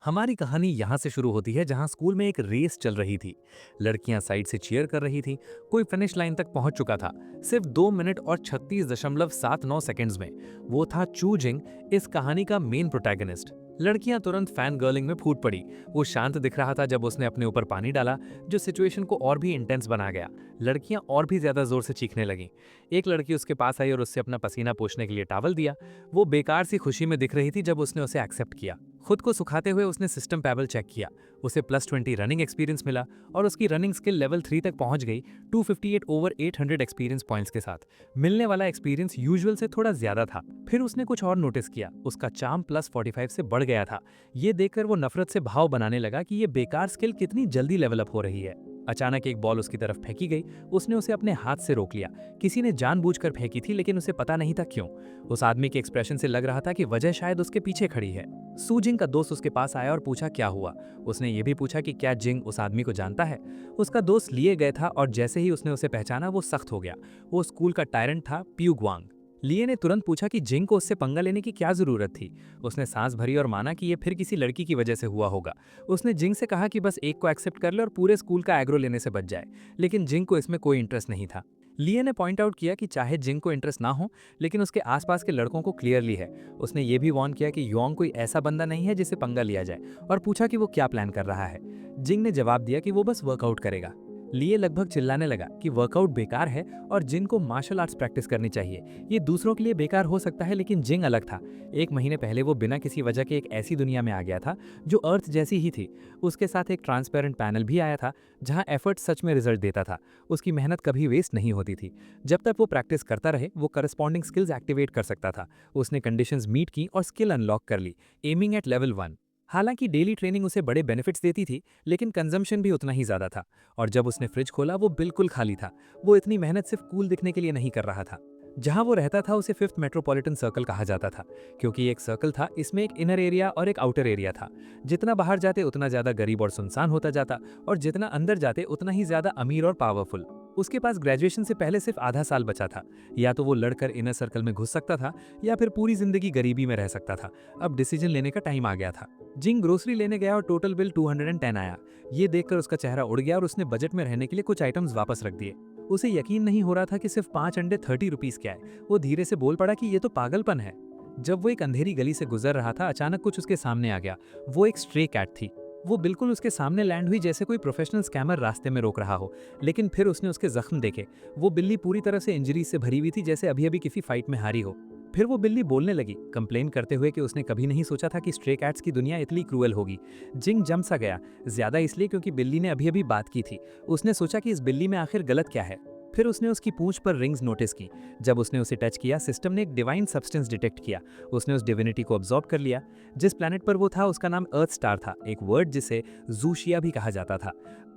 हमारी कहानी यहाँ से शुरू होती है जहाँ स्कूल में एक रेस चल रही थी। लड़कियां साइड से चीयर कर रही थी। कोई फिनिश लाइन तक पहुंच चुका था, सिर्फ 2 मिनट और 36.79 सेकंड्स में। वो था चू जिंग, इस कहानी का मेन प्रोटैगनिस्ट। लड़कियां तुरंत फैन गर्लिंग में फूट पड़ी। वो शांत दिख रहा था जब उसने अपने ऊपर पानी डाला, जो सिचुएशन को और भी इंटेंस बना गया। लड़कियां और भी ज्यादा जोर से चीखने लगीं। एक लड़की उसके पास आई और उससे अपना पसीना पोंछने के लिए टॉवल दिया। वो बेकार सी खुशी में दिख रही थी जब उसने उसे एक्सेप्ट किया। खुद को सुखाते हुए उसने सिस्टम पैबल चेक किया। उसे +20 रनिंग एक्सपीरियंस मिला और उसकी रनिंग स्किल लेवल 3 तक पहुंच गई, 258 ओवर 800 एक्सपीरियंस पॉइंट्स के साथ। मिलने वाला एक्सपीरियंस यूजुअल से थोड़ा ज्यादा था। फिर उसने कुछ और नोटिस किया, उसका चार्म +45 से बढ़ गया था। ये देखकर वो नफरत से भाव बनाने लगा कि ये बेकार स्किल कितनी जल्दी लेवल अप हो रही है। अचानक एक बॉल उसकी तरफ फेंकी गई। उसने उसे अपने हाथ से रोक लिया। किसी ने जानबूझकर फेंकी थी, लेकिन उसे पता नहीं था क्यों। उस आदमी के एक्सप्रेशन से लग रहा था कि वजह शायद उसके पीछे खड़ी है। सू जिंग का दोस्त उसके पास आया और पूछा क्या हुआ। उसने ये भी पूछा कि क्या जिंग उस आदमी को जानता है। उसका दोस्त लिए गए था और जैसे ही उसने उसे पहचाना वो सख्त हो गया। वो स्कूल का टायरेंट था, प्यू ग्वांग। लिए ने तुरंत पूछा कि जिंग को उससे पंगा लेने की क्या जरूरत थी। उसने सांस भरी और माना कि ये फिर किसी लड़की की वजह से हुआ होगा। उसने जिंग से कहा कि बस एक को एक्सेप्ट कर ले और पूरे स्कूल का एग्रो लेने से बच जाए, लेकिन जिंग को इसमें कोई इंटरेस्ट नहीं था। लिए ने पॉइंट आउट किया कि चाहे जिंग को इंटरेस्ट ना हो, लेकिन उसके आसपास के लड़कों को क्लियरली है। उसने ये भी वार्न किया कि योंग कोई ऐसा बंदा नहीं है जिसे पंगा लिया जाए, और पूछा कि वो क्या प्लान कर रहा है। जिंग ने जवाब दिया कि वो बस वर्कआउट करेगा। लिए लगभग चिल्लाने लगा कि वर्कआउट बेकार है और जिंग को मार्शल आर्ट्स प्रैक्टिस करनी चाहिए। ये दूसरों के लिए बेकार हो सकता है, लेकिन जिंग अलग था। 1 महीने पहले वो बिना किसी वजह के एक ऐसी दुनिया में आ गया था जो अर्थ जैसी ही थी। उसके साथ एक ट्रांसपेरेंट पैनल भी आया था जहां एफर्ट सच में रिजल्ट देता था। उसकी मेहनत कभी वेस्ट नहीं होती थी। जब तक वो प्रैक्टिस करता रहे, वो करस्पॉन्डिंग स्किल्स एक्टिवेट कर सकता था। उसने कंडीशंस मीट की और स्किल अनलॉक कर ली, एमिंग एट लेवल 1। हालांकि डेली ट्रेनिंग उसे बड़े बेनिफिट्स देती थी, लेकिन कंजम्पशन भी उतना ही ज्यादा था। और जब उसने फ्रिज खोला, वो बिल्कुल खाली था। वो इतनी मेहनत सिर्फ कूल दिखने के लिए नहीं कर रहा था। जहां वो रहता था उसे फिफ्थ मेट्रोपॉलिटन सर्कल कहा जाता था, क्योंकि एक सर्कल था, इसमें एक इनर एरिया और एक आउटर एरिया था। जितना बाहर जाते उतना ज्यादा गरीब और सुनसान होता जाता, और जितना अंदर जाते उतना ही ज्यादा अमीर और पावरफुल। उसके पास ग्रेजुएशन से पहले सिर्फ आधा साल बचा था। या तो वो लड़कर इनर सर्कल में घुस सकता था, या फिर पूरी जिंदगी गरीबी में रह सकता था। अब डिसीजन लेने का टाइम आ गया था। जिंग ग्रोसरी लेने गया और टोटल बिल 210 आया। ये देखकर उसका चेहरा उड़ गया और उसने बजट में रहने के लिए कुछ आइटम्स वापस रख दिए। उसे यकीन नहीं हो रहा था कि सिर्फ 5 अंडे 30 रुपीज क्या है। वो धीरे से बोल पड़ा कि ये तो पागलपन है। जब वो एक अंधेरी गली से गुजर रहा था, अचानक कुछ उसके सामने आ गया। वो एक स्ट्रे कैट थी। वो बिल्कुल उसके सामने लैंड हुई, जैसे कोई प्रोफेशनल स्कैमर रास्ते में रोक रहा हो। लेकिन फिर उसने उसके जख्म देखे। वो बिल्ली पूरी तरह से इंजरी से भरी हुई थी, जैसे अभी अभी किसी फाइट में हारी हो। फिर वो बिल्ली बोलने लगी, कंप्लेन करते हुए कि उसने कभी नहीं सोचा था कि स्ट्रे कैट्स की दुनिया इतनी क्रूअल होगी। जिंग जम सा गया, ज्यादा इसलिए क्योंकि बिल्ली ने अभी अभी बात की थी। उसने सोचा कि इस बिल्ली में आखिर गलत क्या है। फिर उसने उसकी पूंछ पर रिंग्स नोटिस की। जब उसने उसे टच किया, सिस्टम ने एक डिवाइन सब्सटेंस डिटेक्ट किया। उसने उस डिविनिटी को ऑब्जॉर्व कर लिया। जिस प्लैनेट पर वो था उसका नाम अर्थ स्टार था, एक वर्ड जिसे जूशिया भी कहा जाता था।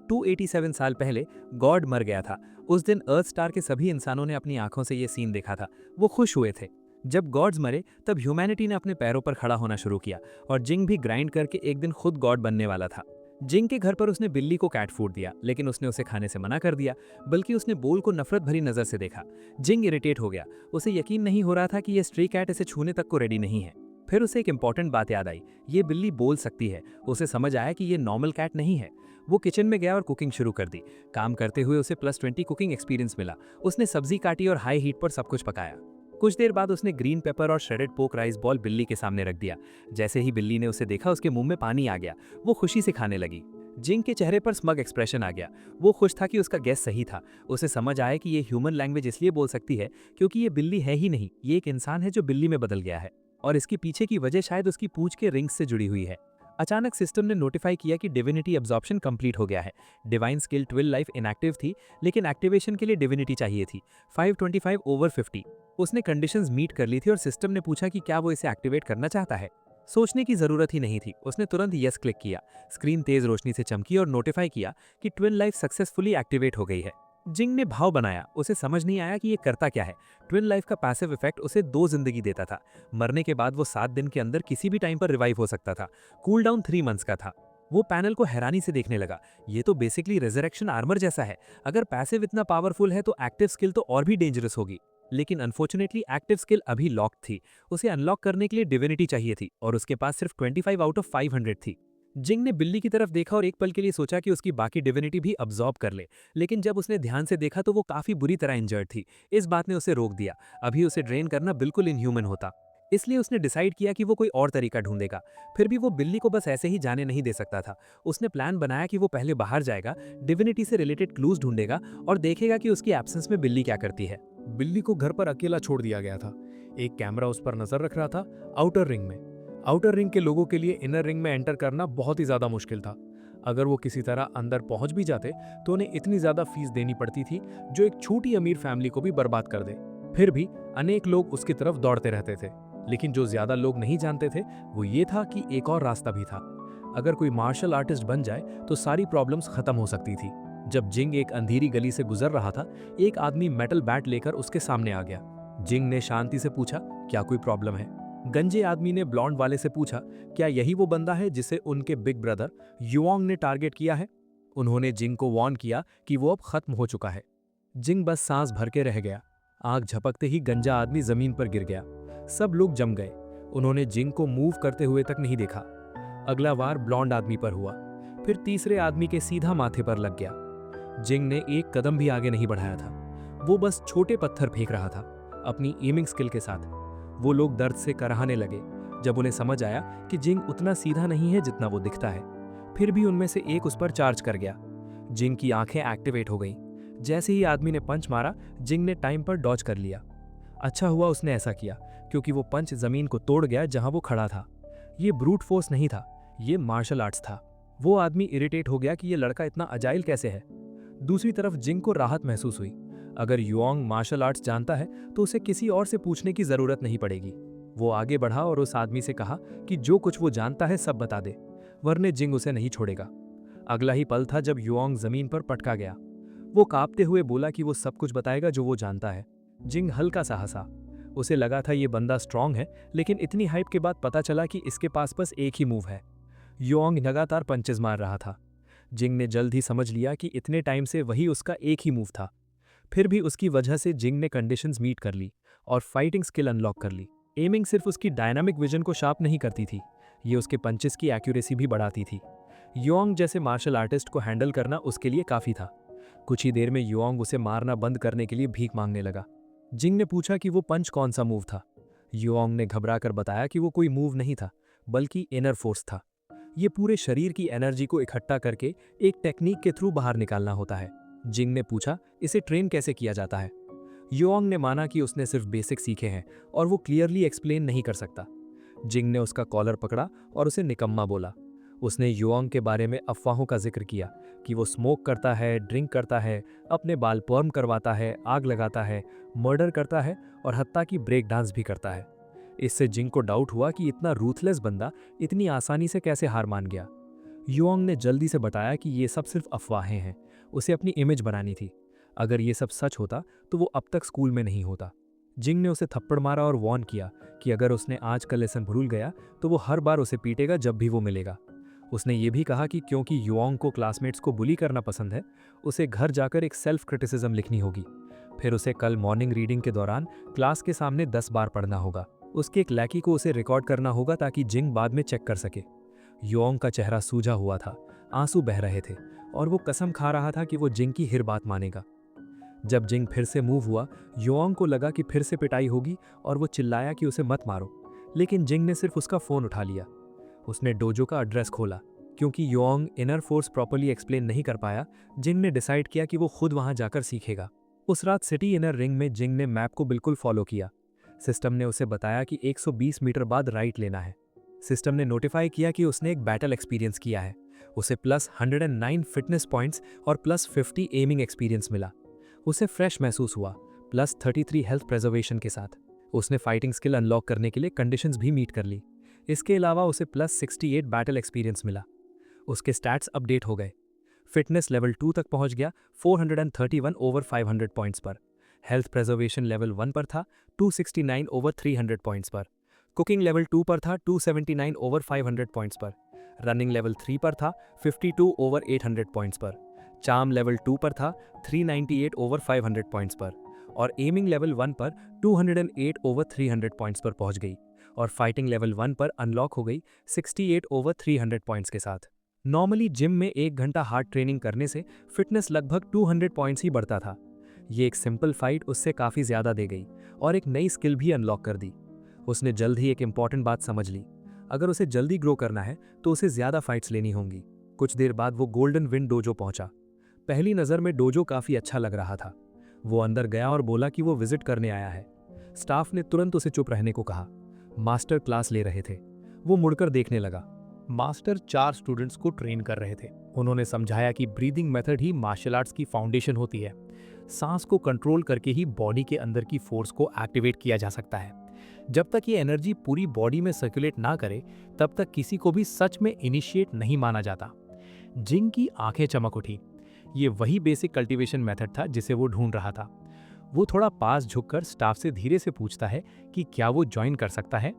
287 साल पहले गॉड मर गया था। उस दिन अर्थ स्टार के सभी इंसानों ने अपनी आंखों से ये सीन देखा था। वो खुश हुए थे। जब गॉड्स मरे, तब ह्यूमैनिटी ने अपने पैरों पर खड़ा होना शुरू किया, और जिंग भी ग्राइंड करके एक दिन खुद गॉड बनने वाला था। जिंग के घर पर उसने बिल्ली को कैट फूड दिया, लेकिन उसने उसे खाने से मना कर दिया। बल्कि उसने बोल को नफरत भरी नजर से देखा। जिंग इरिटेट हो गया। उसे यकीन नहीं हो रहा था कि यह स्ट्रे कैट इसे छूने तक को रेडी नहीं है। फिर उसे एक इंपॉर्टेंट बात याद आई, ये बिल्ली बोल सकती है। उसे समझ आया कि ये नॉर्मल कैट नहीं है। वो किचन में गया और कुकिंग शुरू कर दी। काम करते हुए उसे +20 कुकिंग एक्सपीरियंस मिला। उसने सब्जी काटी और हाई हीट पर सब कुछ पकाया। कुछ देर बाद उसने ग्रीन पेपर और श्रेडेड पोक राइस बॉल बिल्ली के सामने रख दिया। जैसे ही बिल्ली ने उसे देखा, उसके मुंह में पानी आ गया। वो खुशी से खाने लगी। जिंग के चेहरे पर स्मग एक्सप्रेशन आ गया। वो खुश था कि उसका गैस सही था। उसे समझ आया कि ये ह्यूमन लैंग्वेज इसलिए बोल सकती है क्योंकि ये बिल्ली है ही नहीं, ये एक इंसान है जो बिल्ली में बदल गया है। और इसके पीछे की वजह शायद उसकी पूंछ के रिंग्स से जुड़ी हुई है। अचानक सिस्टम ने नोटिफाई किया कि डिविनिटी एब्जॉर्प्शन कंप्लीट हो गया है। Divine skill twill life inactive थी, लेकिन एक्टिवेशन के लिए डिविनिटी चाहिए थी, 525 ओवर 50। उसने कंडीशंस मीट कर ली थी और सिस्टम ने पूछा कि क्या वो इसे एक्टिवेट करना चाहता है। सोचने की जरूरत ही नहीं थी, उसने तुरंत यस क्लिक किया। स्क्रीन तेज रोशनी से चमकी और नोटिफाई किया कि ट्विन लाइफ सक्सेसफुली एक्टिवेट हो गई है। जिंग ने भाव बनाया। उसे समझ नहीं आया कि ये करता क्या है। ट्विन लाइफ का पैसिव इफेक्ट उसे 2 जिंदगी देता था। मरने के बाद वो 7 दिन के अंदर किसी भी टाइम पर रिवाइव हो सकता था। कूल डाउन 3 मंथ्स का था। वो पैनल को हैरानी से देखने लगा। ये तो बेसिकली रेजरेक्शन आर्मर जैसा है। अगर पैसिव इतना पावरफुल है तो एक्टिव स्किल तो और भी डेंजरस होगी। लेकिन अनफॉर्चुनेटली एक्टिव स्किल अभी लॉक्ड थी। उसे अनलॉक करने के लिए डिविनिटी चाहिए थी, और उसके पास सिर्फ 25 आउट ऑफ 500 थी। जिंग ने बिल्ली की तरफ देखा और एक पल के लिए सोचा कि उसकी बाकी डिविनिटी भी अब्जॉर्ब कर ले, लेकिन जब उसने ध्यान से देखा तो वो काफी बुरी तरह इंजर्ड थी। इस बात ने उसे रोक दिया। अभी उसे ड्रेन करना बिल्कुल इनह्यूमन होता। इसलिए उसने डिसाइड किया कि वो कोई और तरीका ढूंढेगा। फिर भी वो बिल्ली को बस ऐसे ही जाने नहीं दे सकता था। उसने प्लान बनाया कि वो पहले बाहर जाएगा, डिविनिटी से रिलेटेड क्लूज ढूंढेगा और देखेगा कि उसकी एब्सेंस में बिल्ली क्या करती है। बिल्ली को घर पर अकेला छोड़ दिया गया था। एक कैमरा उस पर नजर रख रहा था, आउटर रिंग में। आउटर रिंग के लोगों के लिए इनर रिंग में एंटर करना बहुत ही ज्यादा मुश्किल था। अगर वो किसी तरह अंदर पहुंच भी जाते तो उन्हें इतनी ज्यादा फीस देनी पड़ती थी जो एक छोटी अमीर फैमिली को भी बर्बाद कर दे। फिर भी अनेक लोग उसकी तरफ दौड़ते रहते थे, लेकिन जो ज्यादा लोग नहीं जानते थे वो ये था कि एक और रास्ता भी था। अगर कोई मार्शल आर्टिस्ट बन जाए तो सारी प्रॉब्लम्स खत्म हो सकती थी। जब जिंग एक अंधेरी गली से गुजर रहा था, एक आदमी मेटल बैट लेकर उसके सामने आ गया। जिंग ने शांति से पूछा, क्या कोई प्रॉब्लम है? गंजे आदमी ने ब्लॉन्ड वाले से पूछा, क्या यही वो बंदा है जिसे उनके बिग ब्रदर युआंग ने टारगेट किया है? उन्होंने जिंग को वार्न किया कि वो अब खत्म हो चुका है। जिंग बस सांस भर के रह गया। आग झपकते ही गंजा आदमी जमीन पर गिर गया। सब लोग जम गए। उन्होंने जिंग को मूव करते हुए तक नहीं देखा। अगला वार ब्लॉन्ड आदमी पर हुआ, फिर तीसरे आदमी के सीधा माथे पर लग गया। जिंग ने एक कदम भी आगे नहीं बढ़ाया था। वो बस छोटे पत्थर फेंक रहा था, अपनी एमिंग स्किल के साथ। वो लोग दर्द से कराहने लगे जब उन्हें समझ आया कि जिंग उतना सीधा नहीं है जितना वो दिखता है। फिर भी उनमें से एक उस पर चार्ज कर गया। जिंग की आंखें एक्टिवेट हो गईं। जैसे ही आदमी ने पंच मारा, जिंग ने टाइम पर डॉज कर लिया। अच्छा हुआ उसने ऐसा किया, क्योंकि वो पंच जमीन को तोड़ गया जहां वो खड़ा था। ये ब्रूट फोर्स नहीं था, ये मार्शल आर्ट्स था। वो आदमी इरिटेट हो गया कि ये लड़का इतना अजाइल कैसे है। दूसरी तरफ जिंग को राहत महसूस हुई। अगर युआंग मार्शल आर्ट्स जानता है तो उसे किसी और से पूछने की जरूरत नहीं पड़ेगी। वो आगे बढ़ा और उस आदमी से कहा कि जो कुछ वो जानता है सब बता दे, वरने जिंग उसे नहीं छोड़ेगा। अगला ही पल था जब युआंग जमीन पर पटका गया। वो कांपते हुए बोला कि वो सब कुछ बताएगा जो वो जानता है। जिंग हल्का सा हंसा। उसे लगा था ये बंदा स्ट्रांग है, लेकिन इतनी हाइप के बाद पता चला कि इसके पास बस एक ही मूव है। युआंग लगातार पंचेज मार रहा था। जिंग ने जल्द ही समझ लिया कि इतने टाइम से वही उसका एक ही मूव था। फिर भी उसकी वजह से जिंग ने कंडीशंस मीट कर ली और फाइटिंग स्किल अनलॉक कर ली। एमिंग सिर्फ उसकी डायनामिक विजन को शार्प नहीं करती थी, ये उसके पंचेस की एक्यूरेसी भी बढ़ाती थी। युआंग जैसे मार्शल आर्टिस्ट को हैंडल करना उसके लिए काफी था। कुछ ही देर में युआंग उसे मारना बंद करने के लिए भीख मांगने लगा। जिंग ने पूछा कि वो पंच कौन सा मूव था। युआंग ने घबराकर बताया कि वो कोई मूव नहीं था, बल्कि इनर फोर्स था। ये पूरे शरीर की एनर्जी को इकट्ठा करके एक टेक्निक के थ्रू बाहर निकालना होता है। जिंग ने पूछा, इसे ट्रेन कैसे किया जाता है? युआंग ने माना कि उसने सिर्फ बेसिक सीखे हैं और वो क्लियरली एक्सप्लेन नहीं कर सकता। जिंग ने उसका कॉलर पकड़ा और उसे निकम्मा बोला। उसने युआंग के बारे में अफवाहों का जिक्र किया कि वो स्मोक करता है, ड्रिंक करता है, अपने बाल पर्म करवाता है, आग लगाता है, मर्डर करता है और हत्ता की ब्रेक डांस भी करता है। इससे जिंग को डाउट हुआ कि इतना रूथलेस बंदा इतनी आसानी से कैसे हार मान गया। युआंग ने जल्दी से बताया कि ये सब सिर्फ अफवाहें हैं, उसे अपनी इमेज बनानी थी। अगर ये सब सच होता तो वो अब तक स्कूल में नहीं होता। जिंग ने उसे थप्पड़ मारा और वार्न किया कि अगर उसने आज का लेसन भूल गया तो वो हर बार उसे पीटेगा जब भी वो मिलेगा। उसने ये भी कहा कि क्योंकि युआंग को क्लासमेट्स को बुली करना पसंद है, उसे घर जाकर एक सेल्फ क्रिटिसिज्म लिखनी होगी। फिर उसे कल मॉर्निंग रीडिंग के दौरान क्लास के सामने 10 बार पढ़ना होगा। उसके एक लैकी को उसे रिकॉर्ड करना होगा ताकि जिंग बाद में चेक कर सके। युआंग का चेहरा सूजा हुआ था, आंसू बह रहे थे और वो कसम खा रहा था कि वो जिंग की हर बात मानेगा। जब जिंग फिर से मूव हुआ, युआंग को लगा कि फिर से पिटाई होगी और वो चिल्लाया कि उसे मत मारो, लेकिन जिंग ने सिर्फ उसका फोन उठा लिया। उसने डोजो का एड्रेस खोला। क्योंकि युआंग इनर फोर्स प्रॉपर्ली एक्सप्लेन नहीं कर पाया, जिंग ने डिसाइड किया कि वो खुद वहां जाकर सीखेगा। उस रात सिटी इनर रिंग में जिंग ने मैप को बिल्कुल फॉलो किया। सिस्टम ने उसे बताया कि 120 मीटर बाद राइट लेना है। सिस्टम ने नोटिफाई किया कि उसने एक बैटल एक्सपीरियंस किया है। उसे प्लस 109 फिटनेस पॉइंट्स और प्लस 50 एमिंग एक्सपीरियंस मिला। उसे फ्रेश महसूस हुआ, प्लस 33 हेल्थ प्रिजर्वेशन के साथ। उसने फाइटिंग स्किल अनलॉक करने के लिए कंडीशंस भी मीट कर ली। इसके अलावा उसे प्लस 68 बैटल एक्सपीरियंस मिला। उसके स्टैट्स अपडेट हो गए। फिटनेस लेवल 2 तक पहुंच गया, 431 ओवर 500 पॉइंट्स पर। हेल्थ प्रिजर्वेशन लेवल 1 पर था, 269 ओवर 300 पॉइंट्स पर। कुकिंग लेवल 2 पर था, 279 ओवर 500 पॉइंट्स पर। रनिंग लेवल 3 पर था, 52 ओवर 800 पॉइंट्स पर। चार्म लेवल 2 पर था, 398 ओवर 500 पॉइंट्स पर। और एमिंग लेवल 1 पर 208 ओवर 300 पॉइंट्स पर पहुंच गई। और फाइटिंग लेवल 1 पर अनलॉक हो गई 68 ओवर 300 पॉइंट्स के साथ। नॉर्मली जिम में 1 घंटा हार्ड ट्रेनिंग करने से फिटनेस लगभग 200 पॉइंट्स ही बढ़ता था। ये एक सिंपल फाइट उससे काफ़ी ज़्यादा दे गई और एक नई स्किल भी अनलॉक कर दी। उसने जल्द ही एक इम्पॉर्टेंट बात समझ ली, अगर उसे जल्दी ग्रो करना है तो उसे ज़्यादा फाइट्स लेनी होंगी। कुछ देर बाद वो गोल्डन विंड डोजो पहुंचा। पहली नज़र में डोजो काफ़ी अच्छा लग रहा था। वो अंदर गया और बोला कि वो विजिट करने आया है। स्टाफ ने तुरंत उसे चुप रहने को कहा। मास्टर क्लास ले रहे थे। वो मुड़कर देखने लगा। मास्टर 4 स्टूडेंट्स को ट्रेन कर रहे थे। उन्होंने समझाया कि ब्रीदिंग मेथड ही मार्शल आर्ट्स की फाउंडेशन होती है। सांस को कंट्रोल करके ही बॉडी के अंदर की फोर्स को एक्टिवेट किया जा सकता है। जब तक ये एनर्जी पूरी बॉडी में सर्कुलेट ना करे, तब तक किसी को भी सच में इनिशिएट नहीं माना जाता। जिंग की आंखें चमक उठी। ये वही बेसिक कल्टीवेशन मेथड था जिसे वो ढूंढ रहा था। वो थोड़ा पास झुककर स्टाफ से धीरे से पूछता है कि क्या वो ज्वाइन कर सकता है।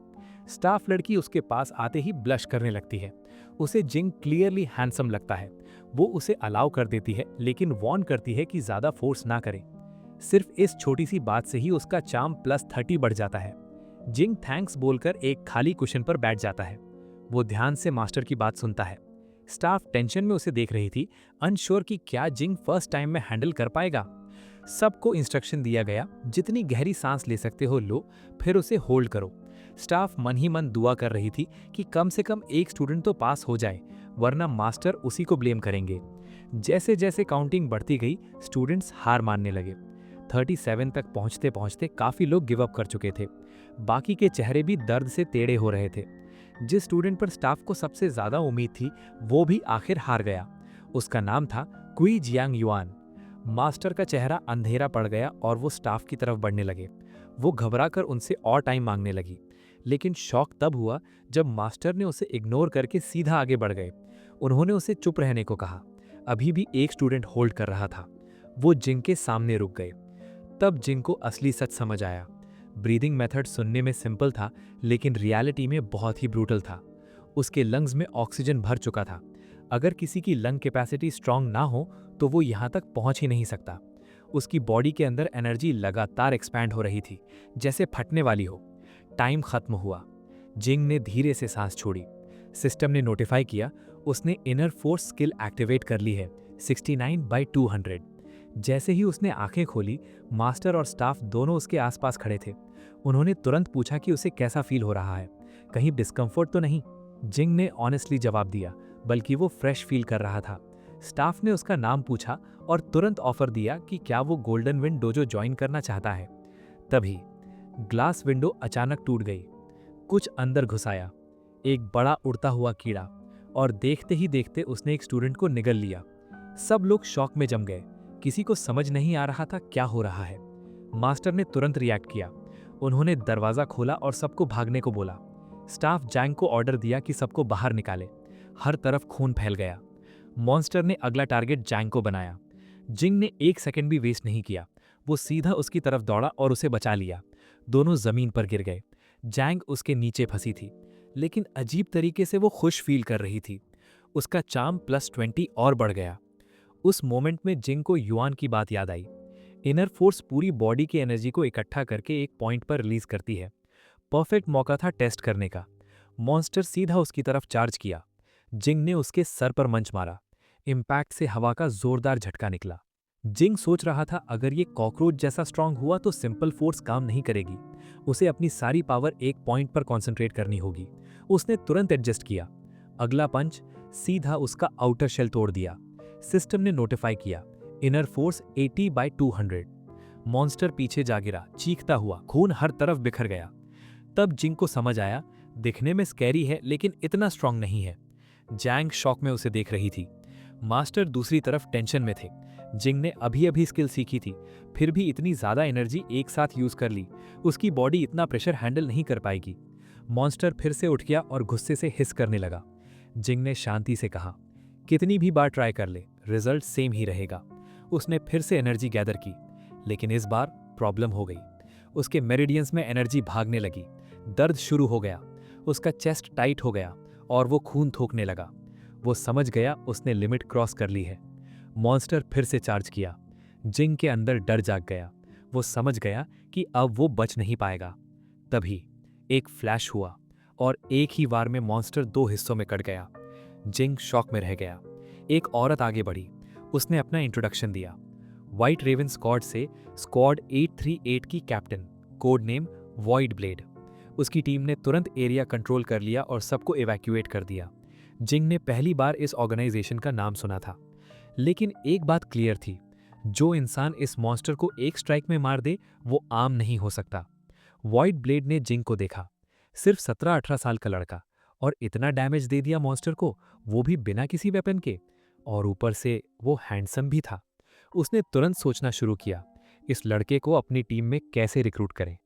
स्टाफ लड़की उसके पास आते ही ब्लश करने लगती है। उसे जिंग क्लियरली हैंडसम लगता है। वो उसे अलाउ कर देती है, लेकिन वार्न करती है कि ज्यादा फोर्स ना करे। सिर्फ इस छोटी सी बात से ही उसका चार्म +30 बढ़ जाता है। जिंग थैंक्स बोलकर एक खाली कुशन पर बैठ जाता है। वो ध्यान से मास्टर की बात सुनता है। स्टाफ टेंशन में उसे देख रही थी, अनश्योर कि क्या जिंग फर्स्ट टाइम में हैंडल कर पाएगा। सबको इंस्ट्रक्शन दिया गया, जितनी गहरी सांस ले सकते हो लो, फिर उसे होल्ड करो। स्टाफ मन ही मन दुआ कर रही थी कि कम से कम एक स्टूडेंट तो पास हो जाए, वरना मास्टर उसी को ब्लेम करेंगे। जैसे जैसे काउंटिंग बढ़ती गई, स्टूडेंट्स हार मानने लगे। 37 तक पहुंचते पहुंचते काफी लोग गिव अप कर चुके थे। बाकी के चेहरे भी दर्द से टेढ़े हो रहे थे। जिस स्टूडेंट पर स्टाफ को सबसे ज्यादा उम्मीद थी, वो भी आखिर हार गया। उसका नाम था क्वी जियांग युआन। मास्टर का चेहरा अंधेरा पड़ गया और वो स्टाफ की तरफ बढ़ने लगे। वो घबराकर उनसे और टाइम मांगने लगी, लेकिन शॉक तब हुआ जब मास्टर ने उसे इग्नोर करके सीधा आगे बढ़ गए। उन्होंने उसे चुप रहने को कहा। अभी भी एक स्टूडेंट होल्ड कर रहा था। वो जिंग के सामने रुक गए। तब जिंग को असली सच समझ आया। ब्रीदिंग मेथड सुनने में सिंपल था, लेकिन रियलिटी में बहुत ही ब्रूटल था। उसके लंग्स में ऑक्सीजन भर चुका था। अगर किसी की लंग कैपेसिटी स्ट्रांग ना हो तो वो यहाँ तक पहुंच ही नहीं सकता। उसकी बॉडी के अंदर एनर्जी लगातार एक्सपैंड हो रही थी, जैसे फटने वाली हो। टाइम खत्म हुआ। जिंग ने धीरे से सांस छोड़ी। सिस्टम ने नोटिफाई किया उसने इनर फोर्स स्किल एक्टिवेट कर ली है, 69/200। जैसे ही उसने आंखें खोली, मास्टर और स्टाफ दोनों उसके आसपास खड़े थे। उन्होंने तुरंत पूछा कि उसे कैसा फील हो रहा है, कहीं डिस्कम्फर्ट तो नहीं। जिंग ने ऑनेस्टली जवाब दिया, बल्कि वो फ्रेश फील कर रहा था। स्टाफ ने उसका नाम पूछा और तुरंत ऑफर दिया कि क्या वो गोल्डन विंड डोजो ज्वाइन करना चाहता है। तभी ग्लास विंडो अचानक टूट गई। कुछ अंदर घुस आया, एक बड़ा उड़ता हुआ कीड़ा, और देखते ही देखते उसने एक स्टूडेंट को निगल लिया। सब लोग शॉक में जम गए। किसी को समझ नहीं आ रहा था क्या हो रहा है। मास्टर ने तुरंत रिएक्ट किया। उन्होंने दरवाजा खोला और सबको भागने को बोला। स्टाफ जैंग को ऑर्डर दिया कि सबको बाहर निकाले। हर तरफ खून फैल गया। मॉन्स्टर ने अगला टारगेट जैंग को बनाया। जिंग ने 1 सेकंड भी वेस्ट नहीं किया। वो सीधा उसकी तरफ दौड़ा और उसे बचा लिया। दोनों जमीन पर गिर गए। जैंग उसके नीचे फंसी थी, लेकिन अजीब तरीके से वो खुश फील कर रही थी। उसका चार्म +20 और बढ़ गया। उस मोमेंट में जिंग को युआन की बात याद आई। इनर फोर्स पूरी बॉडी की एनर्जी को इकट्ठा करके एक पॉइंट पर रिलीज करती है। परफेक्ट मौका था टेस्ट करने का। मॉन्स्टर सीधा उसकी तरफ चार्ज किया। जिंग ने उसके सर पर मंच मारा। इम्पैक्ट से हवा का जोरदार झटका निकला। जिंग सोच रहा था अगर ये कॉकरोच जैसा स्ट्रांग हुआ तो सिंपल फोर्स काम नहीं करेगी। उसे अपनी सारी पावर एक पॉइंट पर कंसंट्रेट करनी होगी। उसने तुरंत एडजस्ट किया। अगला पंच सीधा उसका आउटर शेल तोड़ दिया। सिस्टम ने नोटिफाई किया, इनर फोर्स 80/200। मॉन्स्टर पीछे जा गिरा, चीखता हुआ। खून हर तरफ बिखर गया। तब जिंग को समझ आया, दिखने में स्कैरी है लेकिन इतना स्ट्रांग नहीं है। जैंग शॉक में उसे देख रही थी। मास्टर दूसरी तरफ टेंशन में थे। जिंग ने अभी अभी स्किल सीखी थी, फिर भी इतनी ज्यादा एनर्जी एक साथ यूज कर ली। उसकी बॉडी इतना प्रेशर हैंडल नहीं कर पाएगी। मॉन्स्टर फिर से उठ गया और गुस्से से हिस करने लगा। जिंग ने शांति से कहा, कितनी भी बार ट्राई कर ले, रिजल्ट सेम ही रहेगा। उसने फिर से एनर्जी गैदर की, लेकिन इस बार प्रॉब्लम हो गई। उसके मेरिडियंस में एनर्जी भागने लगी। दर्द शुरू हो गया। उसका चेस्ट टाइट हो गया और वो खून थूकने लगा। वो समझ गया उसने लिमिट क्रॉस कर ली है। मॉन्स्टर फिर से चार्ज किया। जिंग के अंदर डर जाग गया। वो समझ गया कि अब वो बच नहीं पाएगा। तभी एक फ्लैश हुआ और एक ही वार में मॉन्स्टर दो हिस्सों में कट गया। जिंग शॉक में रह गया। एक औरत आगे बढ़ी। उसने अपना इंट्रोडक्शन दिया। व्हाइट रेवन स्क्वाड से स्क्वाड 838 की captain, code name void blade. उसकी टीम ने तुरंत एरिया कंट्रोल कर लिया और सबको इवैक्यूएट कर दिया। जिंग ने पहली बार इस ऑर्गेनाइजेशन का नाम सुना था, लेकिन एक बात क्लियर थी, जो इंसान इस मॉन्स्टर को एक स्ट्राइक में मार दे वो आम नहीं हो सकता। व्हाइट ब्लेड ने जिंग को देखा, सिर्फ 17-18 साल का लड़का, और इतना डैमेज दे दिया मॉन्स्टर को, वो भी बिना किसी वेपन के, और ऊपर से वो हैंडसम भी था। उसने तुरंत सोचना शुरू किया, इस लड़के को अपनी टीम में कैसे रिक्रूट करें।